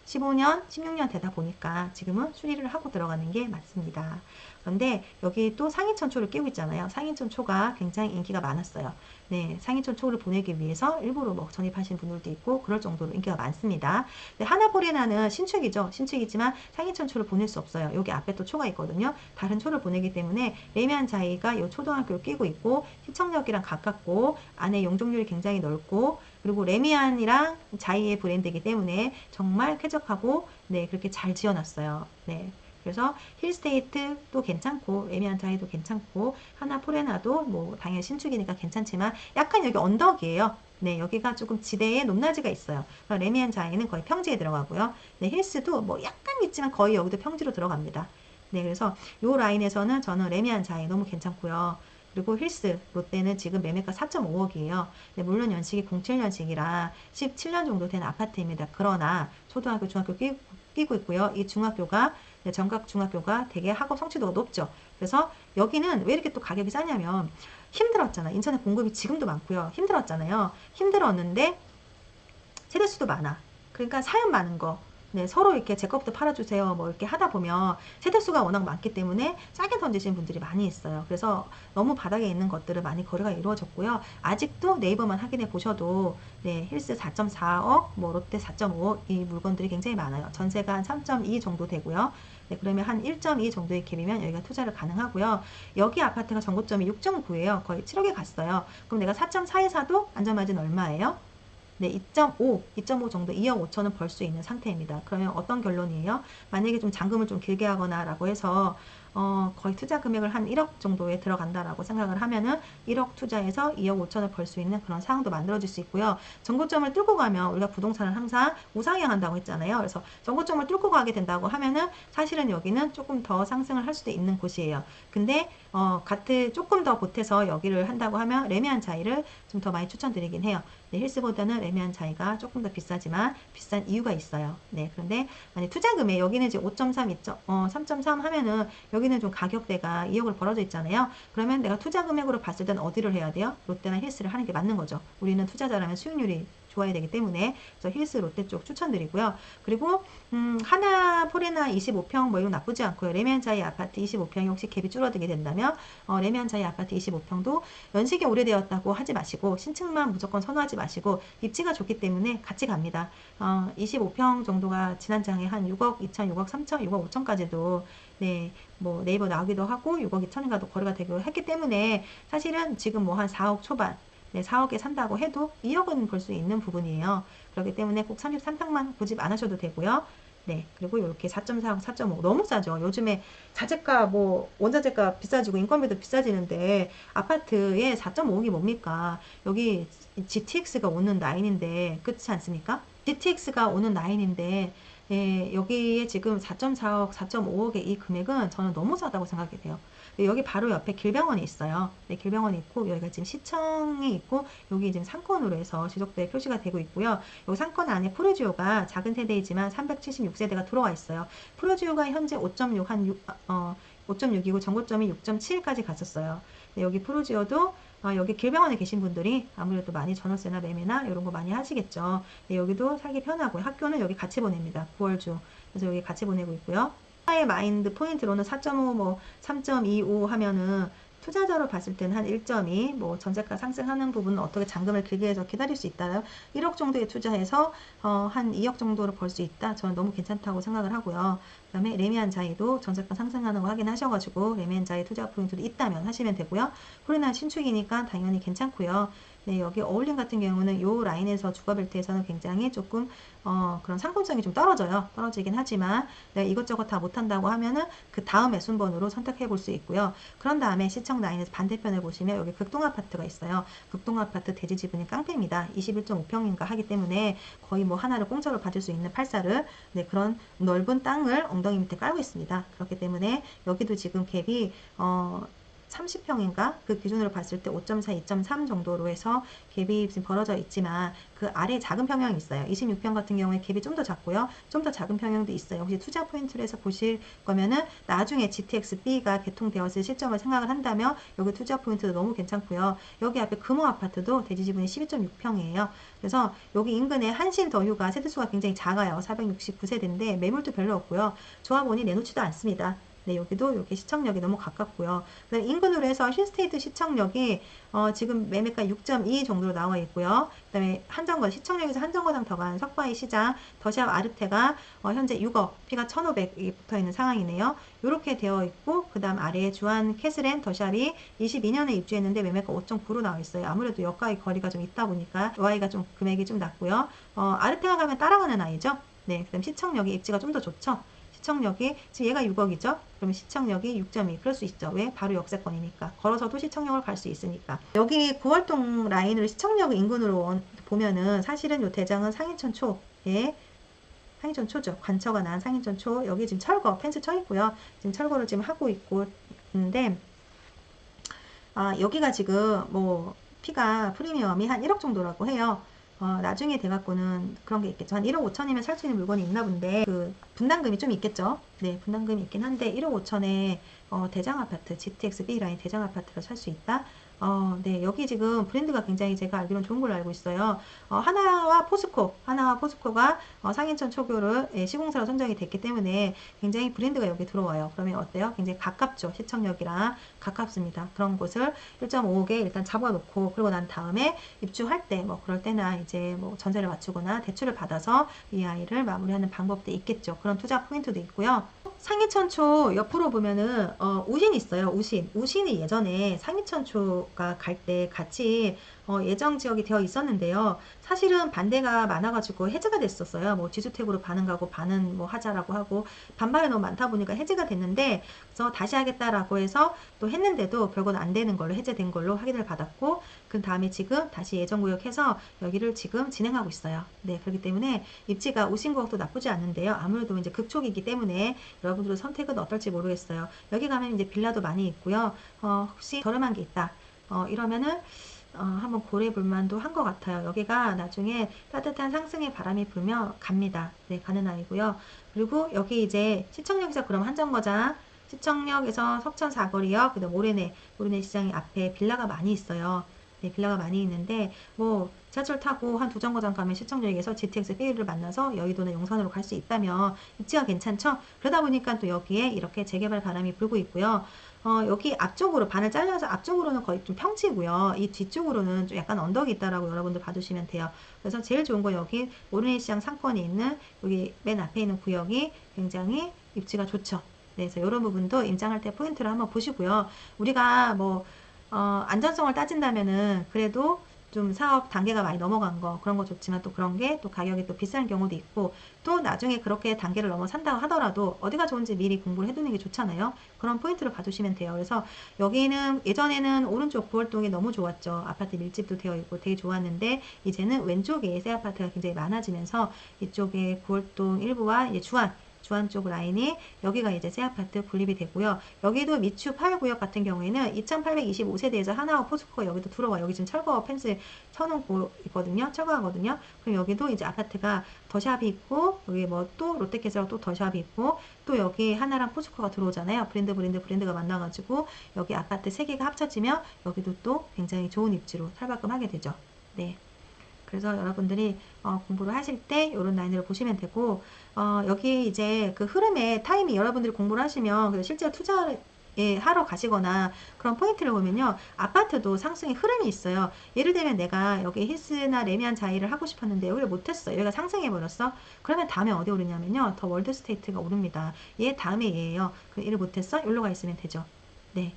15년, 16년 되다 보니까 지금은 수리를 하고 들어가는 게 맞습니다. 그런데 여기 또 상인천초를 끼고 있잖아요. 상인천초가 굉장히 인기가 많았어요. 네, 상인천초를 보내기 위해서 일부러 뭐 전입하신 분들도 있고 그럴 정도로 인기가 많습니다. 네, 하나포레나는 신축이죠. 신축이지만 상인천초를 보낼 수 없어요. 여기 앞에 또 초가 있거든요. 다른 초를 보내기 때문에 레미안 자이가 이 초등학교를 끼고 있고 시청역이랑 가깝고 안에 용적률이 굉장히 넓고 그리고 레미안이랑 자이의 브랜드이기 때문에 정말 쾌적하고 네, 그렇게 잘 지어놨어요. 네. 그래서 힐스테이트도 괜찮고 레미안 자이도 괜찮고 하나포레나도 뭐 당연히 신축이니까 괜찮지만 약간 여기 언덕이에요. 네, 여기가 조금 지대에 높낮이가 있어요. 레미안 자이는 거의 평지에 들어가고요. 네, 힐스도 뭐 약간 있지만 거의 여기도 평지로 들어갑니다. 네, 그래서 요 라인에서는 저는 레미안 자이 너무 괜찮고요. 그리고 힐스 롯데는 지금 매매가 4.5억이에요. 네, 물론 연식이 07년식이라 17년 정도 된 아파트입니다. 그러나 초등학교, 중학교 끼고 있고요. 이 중학교가 네, 정각 중학교가 되게 학업 성취도가 높죠. 그래서 여기는 왜 이렇게 또 가격이 싸냐면 힘들었잖아. 인터넷 공급이 지금도 많고요. 힘들었잖아요. 힘들었는데 세대수도 많아. 그러니까 사연 많은 거. 네, 서로 이렇게 제 것부터 팔아주세요. 뭐 이렇게 하다 보면 세대수가 워낙 많기 때문에 싸게 던지시는 분들이 많이 있어요. 그래서 너무 바닥에 있는 것들을 많이 거래가 이루어졌고요. 아직도 네이버만 확인해 보셔도 네, 힐스 4.4억, 뭐 롯데 4.5억 이 물건들이 굉장히 많아요. 전세가 한 3.2 정도 되고요. 네, 그러면 한 1.2 정도의 갭이면 여기가 투자를 가능하고요. 여기 아파트가 전고점이 6.9예요. 거의 7억에 갔어요. 그럼 내가 4.4에 사도 안전마진 얼마예요? 네, 2.5 정도 2억 5천은 벌 수 있는 상태입니다. 그러면 어떤 결론이에요? 만약에 좀 잔금을 좀 길게 하거나 라고 해서 거의 투자 금액을 한 1억 정도에 들어간다라고 생각을 하면은 1억 투자해서 2억 5천을 벌 수 있는 그런 상황도 만들어질 수 있고요. 전고점을 뚫고 가면 우리가 부동산을 항상 우상향한다고 했잖아요. 그래서 전고점을 뚫고 가게 된다고 하면은 사실은 여기는 조금 더 상승을 할 수도 있는 곳이에요. 근데 조금 더 보태서 여기를 한다고 하면 레미안 자이를 좀 더 많이 추천드리긴 해요. 네, 힐스보다는 레미안 자이가 조금 더 비싸지만 비싼 이유가 있어요. 네, 그런데 만약 투자금액 여기는 이제 5.3, 3.3 하면은 여기는 좀 가격대가 2억을 벌어져 있잖아요. 그러면 내가 투자 금액으로 봤을 땐 어디를 해야 돼요? 롯데나 힐스를 하는 게 맞는 거죠. 우리는 투자자라면 수익률이 좋아야 되기 때문에 그래서 힐스 롯데 쪽 추천드리고요. 그리고 하나 포레나 25평 뭐 이건 나쁘지 않고요. 레미안 자이 아파트 25평이 혹시 갭이 줄어들게 된다면 레미안 자이 아파트 25평도 연식이 오래되었다고 하지 마시고 신축만 무조건 선호하지 마시고 입지가 좋기 때문에 같이 갑니다. 25평 정도가 지난장에 한 6억 2천, 6억 3천, 6억 5천까지도 네, 뭐 네이버 나오기도 하고 6억 2천인가도 거래가 되기도 했기 때문에 사실은 지금 뭐 한 4억 초반 네, 4억에 산다고 해도 2억은 벌 수 있는 부분이에요. 그렇기 때문에 꼭 33평만 고집 안 하셔도 되고요. 네, 그리고 이렇게 4.4억, 4.5 너무 싸죠. 요즘에 자재가 뭐 원자재가 비싸지고 인건비도 비싸지는데 아파트에 4.5억이 뭡니까? 여기 GTX가 오는 라인인데 그렇지 않습니까? GTX가 오는 라인인데 예, 여기에 지금 4.4억, 4.5억의 이 금액은 저는 너무 싸다고 생각이 돼요. 여기 바로 옆에 길병원이 있어요. 네, 길병원이 있고 여기가 지금 시청이 있고 여기 지금 상권으로 해서 지적도에 표시가 되고 있고요. 여기 상권 안에 푸르지오가 작은 세대이지만 376세대가 들어와 있어요. 푸르지오가 현재 5.6, 5.6이고 전고점이 6.7까지 갔었어요. 네, 여기 푸르지오도 여기 길병원에 계신 분들이 아무래도 많이 전월세나 매매나 이런 거 많이 하시겠죠. 네, 여기도 살기 편하고요. 학교는 여기 같이 보냅니다. 9월주. 그래서 여기 같이 보내고 있고요. 투자의 마인드 포인트로는 4.5, 뭐 3.25 하면은 투자자로 봤을 때는 한 1.2, 뭐 전세가 상승하는 부분은 어떻게 잔금을 길게 해서 기다릴 수 있다. 1억 정도에 투자해서 한 2억 정도를 벌 수 있다. 저는 너무 괜찮다고 생각을 하고요. 그 다음에 레미안 자이도 전세가 상승하는 거 확인하셔가지고 레미안 자이 투자 포인트도 있다면 하시면 되고요. 코로나 신축이니까 당연히 괜찮고요. 네, 여기 어울림 같은 경우는 요 라인에서 주거벨트에서는 굉장히 조금 그런 상품성이 좀 떨어지긴 하지만 내가 이것저것 다 못한다고 하면은 그 다음에 순번으로 선택해 볼 수 있고요. 그런 다음에 시청 라인에서 반대편을 보시면 여기 극동아파트가 있어요. 극동아파트 대지 지분이 깡패입니다. 21.5평인가 하기 때문에 거의 뭐 하나를 공짜로 받을 수 있는 8사를 네, 그런 넓은 땅을 엉덩이 밑에 깔고 있습니다. 그렇기 때문에 여기도 지금 갭이 30평인가 그 기준으로 봤을 때 5.4, 2.3 정도로 해서 갭이 지금 벌어져 있지만 그 아래 작은 평형이 있어요. 26평 같은 경우에 갭이 좀 더 작고요. 좀 더 작은 평형도 있어요. 혹시 투자 포인트를 해서 보실 거면은 나중에 GTX-B가 개통되었을 시점을 생각을 한다면 여기 투자 포인트도 너무 괜찮고요. 여기 앞에 금호 아파트도 대지 지분이 12.6평이에요. 그래서 여기 인근에 한신 더휴가 세대수가 굉장히 작아요. 469세대인데 매물도 별로 없고요. 조합원이 내놓지도 않습니다. 네, 여기도 이렇게 시청역이 너무 가깝고요. 인근으로 해서 힐스테이트 시청역이 지금 매매가 6.2 정도로 나와 있고요. 그 다음에 한정거, 시청역에서 한정거장 더 가는 석바위 시장, 더샵 아르테가 현재 6억, 피가 1,500이 붙어 있는 상황이네요. 이렇게 되어 있고, 그 다음 아래에 주한 캐슬앤 더샵이 22년에 입주했는데 매매가 5.9로 나와 있어요. 아무래도 역가의 거리가 좀 있다 보니까 Y가 좀 금액이 좀 낮고요. 아르테가 가면 따라가는 아이죠. 네, 그 다음 시청역이 입지가 좀 더 좋죠. 시청역이 지금 얘가 6억이죠. 그러면 시청역이 6.2 그럴 수 있죠. 왜? 바로 역세권이니까. 걸어서도 시청역을 갈 수 있으니까. 여기 구월동 라인으로 시청역 인근으로 보면은 사실은 요 대장은 상인천 초에 상인천 초죠. 관처가 난 상인천 초. 여기 지금 철거 펜스 쳐 있고요. 지금 철거를 지금 하고 있고 있는데 여기가 지금 뭐 피가 프리미엄이 한 1억 정도라고 해요. 나중에 돼갖고는 그런 게 있겠죠. 한 1억 5천이면 살 수 있는 물건이 있나 본데, 그, 분담금이 좀 있겠죠. 네, 분담금이 있긴 한데, 1억 5천에, 대장 아파트, GTX-B 라인 대장 아파트를 살 수 있다? 네, 여기 지금 브랜드가 굉장히 제가 알기로는 좋은 걸로 알고 있어요. 하나와 포스코가 상인천 초교를 시공사로 선정이 됐기 때문에 굉장히 브랜드가 여기 들어와요. 그러면 어때요? 굉장히 가깝죠. 시청역이랑 가깝습니다. 그런 곳을 1.5억에 일단 잡아놓고 그러고 난 다음에 입주할 때 뭐 그럴 때나 이제 뭐 전세를 맞추거나 대출을 받아서 이 아이를 마무리하는 방법도 있겠죠. 그런 투자 포인트도 있고요. 상위천초 옆으로 보면은 우신 있어요. 우신이 예전에 상위천초가 갈 때 같이 예정 지역이 되어 있었는데요. 사실은 반대가 많아가지고 해제가 됐었어요. 뭐 지주택으로 반은 가고 반은 뭐 하자라고 하고 반발이 너무 많다 보니까 해제가 됐는데, 그래서 다시 하겠다라고 해서 또 했는데도 결국은 안 되는 걸로 해제된 걸로 확인을 받았고, 그 다음에 지금 다시 예정구역해서 여기를 지금 진행하고 있어요. 네, 그렇기 때문에 입지가 우신구역도 나쁘지 않는데요. 아무래도 이제 극초기이기 때문에 여러분들의 선택은 어떨지 모르겠어요. 여기 가면 이제 빌라도 많이 있고요. 혹시 저렴한 게 있다. 이러면은 한번 고려해 볼 만도 한 것 같아요. 여기가 나중에 따뜻한 상승의 바람이 불면 갑니다. 네, 가는 아이고요. 그리고 여기 이제 시청역에서 그럼 한정거장, 시청역에서 석천 사거리역, 그다음 모래내 시장이 앞에 빌라가 많이 있어요. 네, 빌라가 많이 있는데 뭐 지하철 타고 한 두 정거장 가면 시청역에서 GTX 페이를 만나서 여의도나 용산으로 갈 수 있다면 입지가 괜찮죠? 그러다 보니까 또 여기에 이렇게 재개발 바람이 불고 있고요. 여기 앞쪽으로 반을 잘라서 앞쪽으로는 거의 좀 평지고요. 이 뒤쪽으로는 좀 약간 언덕이 있다라고 여러분들 봐주시면 돼요. 그래서 제일 좋은 건 여기 모르네 시장 상권이 있는 여기 맨 앞에 있는 구역이 굉장히 입지가 좋죠. 네, 그래서 이런 부분도 임장할 때 포인트를 한번 보시고요. 우리가 뭐 안전성을 따진다면은 그래도 좀 사업 단계가 많이 넘어간 거 그런 거 좋지만 또 그런 게 또 가격이 또 비싼 경우도 있고 또 나중에 그렇게 단계를 넘어산다고 하더라도 어디가 좋은지 미리 공부를 해두는 게 좋잖아요. 그런 포인트를 봐주시면 돼요. 그래서 여기는 예전에는 오른쪽 구월동이 너무 좋았죠. 아파트 밀집도 되어 있고 되게 좋았는데 이제는 왼쪽에 새 아파트가 굉장히 많아지면서 이쪽에 구월동 일부와 이제 주안 쪽 라인이 여기가 이제 새 아파트 분립이 되고요. 여기도 미추 8구역 같은 경우에는 2825세대에서 하나와 포스코가 여기도 들어와. 여기 지금 철거 펜스 쳐놓고 있거든요. 철거하거든요. 그럼 여기도 이제 아파트가 더샵이 있고 여기 뭐 또 롯데캐슬하고 또 더샵이 있고 또 여기 하나랑 포스코가 들어오잖아요. 브랜드가 만나가지고 여기 아파트 3개가 합쳐지면 여기도 또 굉장히 좋은 입지로 탈바꿈하게 되죠. 네. 그래서 여러분들이 공부를 하실 때 이런 라인을 보시면 되고 여기 이제 그 흐름의 타이밍 여러분들이 공부를 하시면 실제 투자를 하러 가시거나 그런 포인트를 보면요. 아파트도 상승의 흐름이 있어요. 예를 들면 내가 여기 힐스나 레미안 자이를 하고 싶었는데 여기를 못했어. 여기가 상승해버렸어. 그러면 다음에 어디 오르냐면요. 더 월드 스테이트가 오릅니다. 얘 다음에 얘예요. 그 얘를 못했어? 여기로 가 있으면 되죠. 네.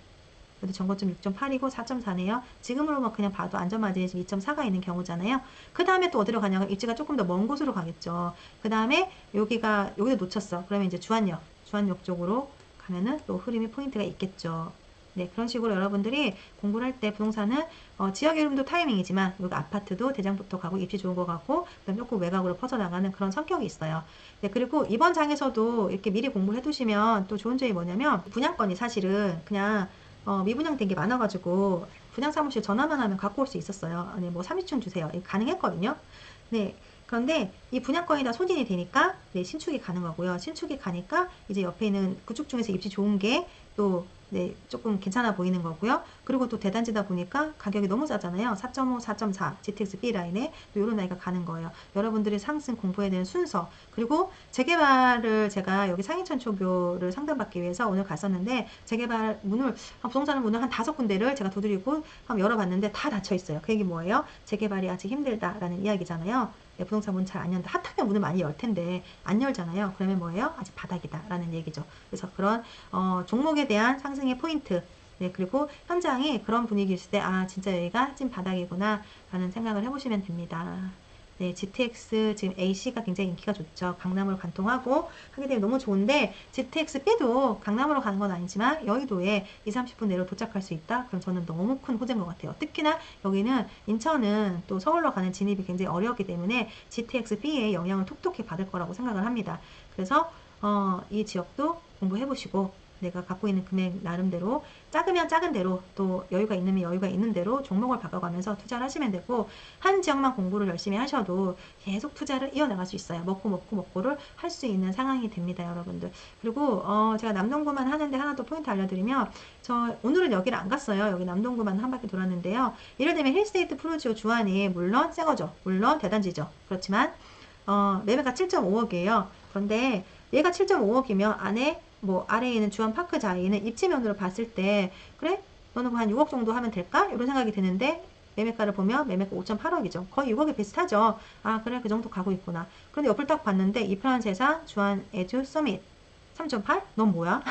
그래도 전고점 6.8이고 4.4네요. 지금으로 뭐 그냥 봐도 안전마진이 2.4가 있는 경우잖아요. 그 다음에 또 어디로 가냐면 입지가 조금 더 먼 곳으로 가겠죠. 그 다음에 여기도 놓쳤어. 그러면 이제 주안역 쪽으로 가면은 또 흐름이 포인트가 있겠죠. 네, 그런 식으로 여러분들이 공부를 할 때 부동산은 지역 이름도 타이밍이지만 여기 아파트도 대장부터 가고 입지 좋은 거 가고 그다음 조금 외곽으로 퍼져나가는 그런 성격이 있어요. 네, 그리고 이번 장에서도 이렇게 미리 공부를 해두시면 또 좋은 점이 뭐냐면 분양권이 사실은 그냥 미분양된 게 많아가지고 분양사무실 전화만 하면 갖고 올 수 있었어요. 아니 뭐 3위층 주세요. 가능했거든요. 네. 그런데 이 분양권이 다 소진이 되니까 네, 신축이 가는 거고요. 신축이 가니까 이제 옆에 있는 그쪽 중에서 입지 좋은 게 또 네, 조금 괜찮아 보이는 거고요. 그리고 또 대단지다 보니까 가격이 너무 싸잖아요. 4.5, 4.4 GTX B 라인에 또 이런 아이가 가는 거예요. 여러분들이 상승 공부해야 되는 순서 그리고 재개발을 제가 여기 상인천 초교를 상담받기 위해서 오늘 갔었는데 재개발 문을 부동산 문을 한 5군데를 제가 두드리고 한번 열어봤는데 다 닫혀 있어요. 그 얘기 뭐예요? 재개발이 아직 힘들다라는 이야기잖아요. 네, 부동산 문 잘 안 연다. 핫하면 문을 많이 열 텐데 안 열잖아요. 그러면 뭐예요? 아직 바닥이다라는 얘기죠. 그래서 그런 종목에 대한 상승의 포인트 네, 그리고 현장이 그런 분위기 있을 때 아 진짜 여기가 찐 바닥이구나 라는 생각을 해보시면 됩니다. 네, GTX 지금 AC가 굉장히 인기가 좋죠. 강남으로 관통하고 하게 되면 너무 좋은데 GTX-B도 강남으로 가는 건 아니지만 여의도에 20-30분 내로 도착할 수 있다? 그럼 저는 너무 큰 호재인 것 같아요. 특히나 여기는 인천은 또 서울로 가는 진입이 굉장히 어렵기 때문에 GTX-B의 영향을 톡톡히 받을 거라고 생각을 합니다. 그래서 이 지역도 공부해보시고 내가 갖고 있는 금액 나름대로 작으면 작은 대로 또 여유가 있으면 여유가 있는 대로 종목을 바꿔가면서 투자를 하시면 되고 한 지역만 공부를 열심히 하셔도 계속 투자를 이어나갈 수 있어요. 먹고를 할 수 있는 상황이 됩니다, 여러분들. 그리고 제가 남동구만 하는데 하나 더 포인트 알려드리면 저 오늘은 여기를 안 갔어요. 여기 남동구만 한 바퀴 돌았는데요. 예를 들면 힐스테이트 프루지오 주안이 물론 새 거죠. 물론 대단지죠. 그렇지만 매매가 7.5억이에요. 그런데 얘가 7.5억이면 안에 뭐 아래에 있는 주안파크 자이는 입지면으로 봤을 때 그래? 너는 한 6억 정도 하면 될까? 이런 생각이 드는데 매매가를 보면 매매가 5.8억이죠. 거의 6억이 비슷하죠. 아 그래 그 정도 가고 있구나. 그런데 옆을 딱 봤는데 이편한 세상 주안 에듀 서밋 3.8? 넌 뭐야?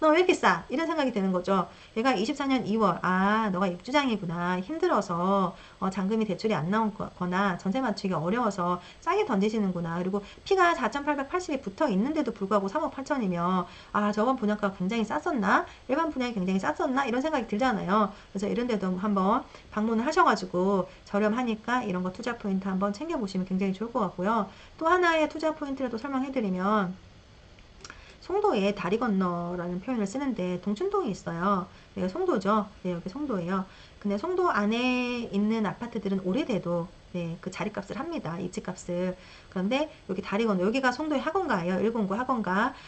너 왜 이렇게 싸? 이런 생각이 드는 거죠. 얘가 24년 2월 아 너가 입주장이구나. 힘들어서 잔금이 대출이 안 나온 거나 전세 맞추기 어려워서 싸게 던지시는구나. 그리고 P가 4,880이 붙어 있는데도 불구하고 3억 8천이면 아 저번 분양가가 굉장히 쌌었나? 일반 분양이 굉장히 쌌었나? 이런 생각이 들잖아요. 그래서 이런 데도 한번 방문을 하셔가지고 저렴하니까 이런 거 투자 포인트 한번 챙겨보시면 굉장히 좋을 것 같고요. 또 하나의 투자 포인트를 또 설명해드리면 송도에 다리 건너라는 표현을 쓰는데 동춘동이 있어요. 여기가 송도죠. 네, 여기 송도예요. 근데 송도 안에 있는 아파트들은 오래돼도 네, 그 자리값을 합니다. 입지값을. 그런데 여기 다리 건너 여기가 송도의 학원가예요. 109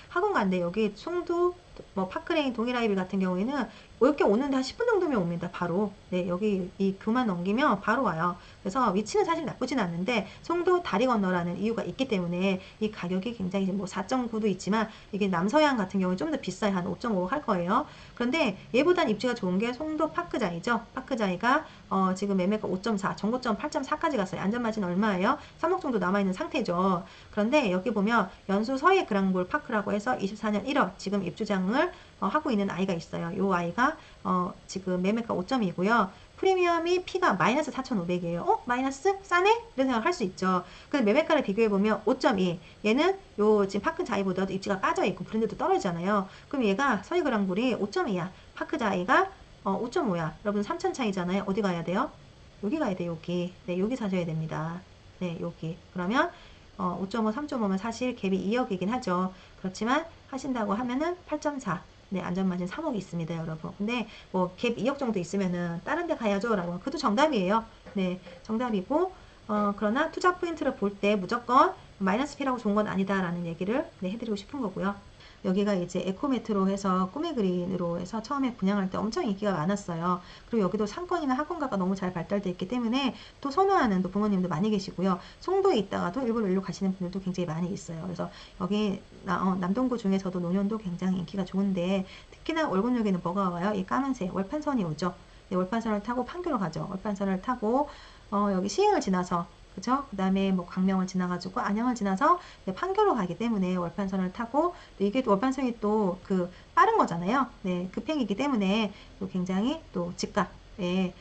학원가인데 여기 송도 뭐 파크레인 동일아이비 같은 경우에는 이렇게 오는데 한 10분 정도면 옵니다. 바로. 네, 여기 이 교만 넘기면 바로 와요. 그래서 위치는 사실 나쁘진 않는데 송도 다리 건너라는 이유가 있기 때문에 이 가격이 굉장히 뭐 4.9도 있지만 이게 남서양 같은 경우는 좀 더 비싸요. 한 5.5 할 거예요. 그런데 얘보단 입지가 좋은 게 송도 파크자이죠. 파크자이가 지금 매매가 5.4, 전고점 8.4까지 갔어요. 안전마진 얼마예요? 3억 정도 남아있는 상태죠. 그런데 여기 보면 연수 서해 그랑볼 파크라고 해서 24년 1월 지금 입주장 대상을 하고 있는 아이가 있어요. 이 아이가 지금 매매가 5점이고요. 프리미엄이 P가 마이너스 4,500이에요. 마이너스? 싸네? 이런 생각 할 수 있죠. 근데 매매가를 비교해보면 5.2. 얘는 지금 파크자이보다도 입지가 빠져있고 브랜드도 떨어지잖아요. 그럼 얘가 서희그랑블이 5.2야. 파크자이가 5.5야. 여러분 3천 차이잖아요. 어디 가야 돼요? 여기 가야 돼요. 여기. 네, 여기 사셔야 됩니다. 네, 여기. 그러면 5.5, 3.5면 사실 갭이 2억이긴 하죠. 그렇지만 하신다고 하면은 8.4. 네, 안전마진 3억이 있습니다, 여러분. 근데 뭐 갭 2억 정도 있으면은 다른 데 가야죠, 라고. 그것도 정답이에요. 네, 정답이고 그러나 투자 포인트를 볼 때 무조건 마이너스 P라고 좋은 건 아니다라는 얘기를 네, 해드리고 싶은 거고요. 여기가 이제 에코매트로 해서 꿈의 그린으로 해서 처음에 분양할 때 엄청 인기가 많았어요. 그리고 여기도 상권이나 학원가가 너무 잘 발달되어 있기 때문에 또 선호하는 또 부모님도 많이 계시고요. 송도에 있다가도 일부러 일로 가시는 분들도 굉장히 많이 있어요. 그래서 여기 남동구 중에서도 논현도 굉장히 인기가 좋은데 특히나 월곤역에는 뭐가 와요? 이 까만색 월판선이 오죠. 네, 월판선을 타고 판교로 가죠. 월판선을 타고 여기 시흥을 지나서 그죠? 그 다음에 뭐 광명을 지나가지고 안양을 지나서 네, 판교로 가기 때문에 월판선을 타고 이게 또 월판선이 또 그 빠른 거잖아요. 네, 급행이기 때문에 또 굉장히 또 집값에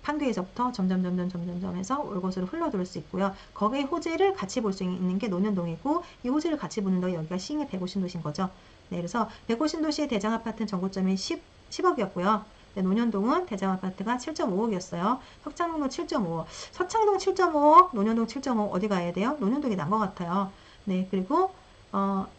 판교에서부터 점점 해서 올곳으로 흘러들을 수 있고요. 거기에 호재를 같이 볼 수 있는 게 논현동이고 이 호재를 같이 보는 거 여기가 시흥의 150도시인 거죠. 네, 그래서 150도시의 대장 아파트는 전고점이 10억이었고요. 네, 논현동은 대장 아파트가 7.5억이었어요. 석창동도 7.5억. 서창동 7.5억, 논현동 7.5억 어디 가야 돼요? 논현동이 난 것 같아요. 네, 그리고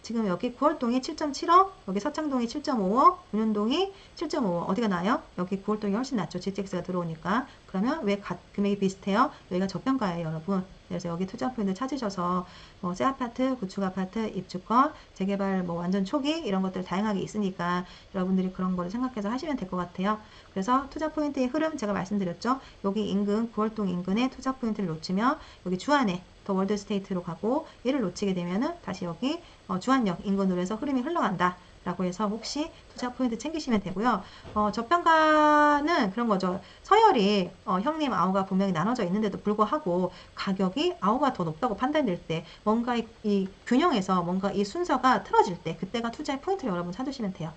지금 여기 구월동이 7.7억, 여기 서창동이 7.5억, 논현동이 7.5억. 어디가 나요? 여기 구월동이 훨씬 낫죠. GTX가 들어오니까. 그러면 왜 금액이 비슷해요? 여기가 저평가예요, 여러분. 그래서 여기 투자 포인트 찾으셔서 새 아파트, 구축 아파트, 입주권, 재개발 뭐 완전 초기 이런 것들 다양하게 있으니까 여러분들이 그런 거를 생각해서 하시면 될 것 같아요. 그래서 투자 포인트의 흐름 제가 말씀드렸죠. 여기 인근, 구월동 인근에 투자 포인트를 놓치면 여기 주안에 더 월드 스테이트로 가고 얘를 놓치게 되면은 다시 여기 주안역 인근으로 해서 흐름이 흘러간다. 라고 해서 혹시 투자 포인트 챙기시면 되고요. 저평가는 그런 거죠. 서열이 형님 아우가 분명히 나눠져 있는데도 불구하고 가격이 아우가 더 높다고 판단될 때 뭔가 이 균형에서 뭔가 이 순서가 틀어질 때 그때가 투자의 포인트를 여러분 찾으시면 돼요.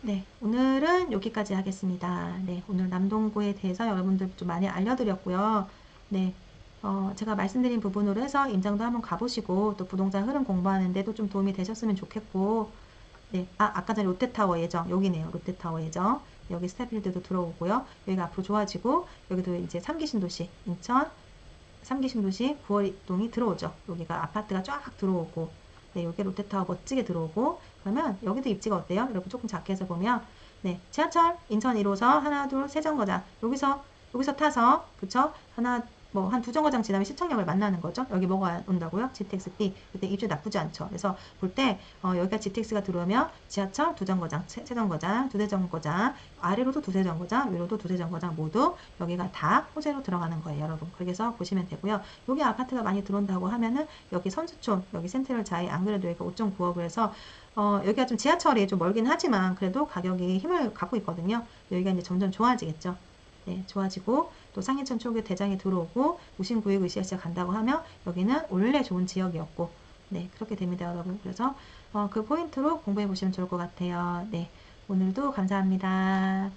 네, 오늘은 여기까지 하겠습니다. 네, 오늘 남동구에 대해서 여러분들 좀 많이 알려드렸고요. 네, 제가 말씀드린 부분으로 해서 임장도 한번 가보시고 또 부동산 흐름 공부하는데도 좀 도움이 되셨으면 좋겠고 네, 아까 전에 롯데타워 예정 여기네요. 롯데타워 예정 여기 스타필드도 들어오고요. 여기가 앞으로 좋아지고 여기도 이제 3기 신도시 인천 3기 신도시 9월동이 들어오죠. 여기가 아파트가 쫙 들어오고 네, 여기 롯데타워 멋지게 들어오고 그러면 여기도 입지가 어때요? 여러분 조금 작게 해서 보면 네, 지하철 인천 1호선 하나 둘 세 정거장 여기서 타서 그쵸? 하나 뭐 한 두 정거장 지나면 시청역을 만나는 거죠. 여기 뭐가 온다고요? GTX B. 그때 입주 나쁘지 않죠. 그래서 볼 때 여기가 GTX가 들어오면 지하철 두 정거장, 세 정거장, 두세 정거장, 아래로도 두세 정거장, 위로도 두세 정거장 모두 여기가 다 호재로 들어가는 거예요, 여러분. 그래서 보시면 되고요. 여기 아파트가 많이 들어온다고 하면은 여기 선수촌, 여기 센트럴 자이 안 그래도 여기가 5.9억을 해서 여기가 좀 지하철이 좀 멀긴 하지만 그래도 가격이 힘을 갖고 있거든요. 여기가 이제 점점 좋아지겠죠. 네, 좋아지고 또 상인천 초기 대장이 들어오고 우신구역 으쌰으쌰 간다고 하면 여기는 원래 좋은 지역이었고 네 그렇게 됩니다 여러분. 그래서 그 포인트로 공부해 보시면 좋을 것 같아요. 네 오늘도 감사합니다.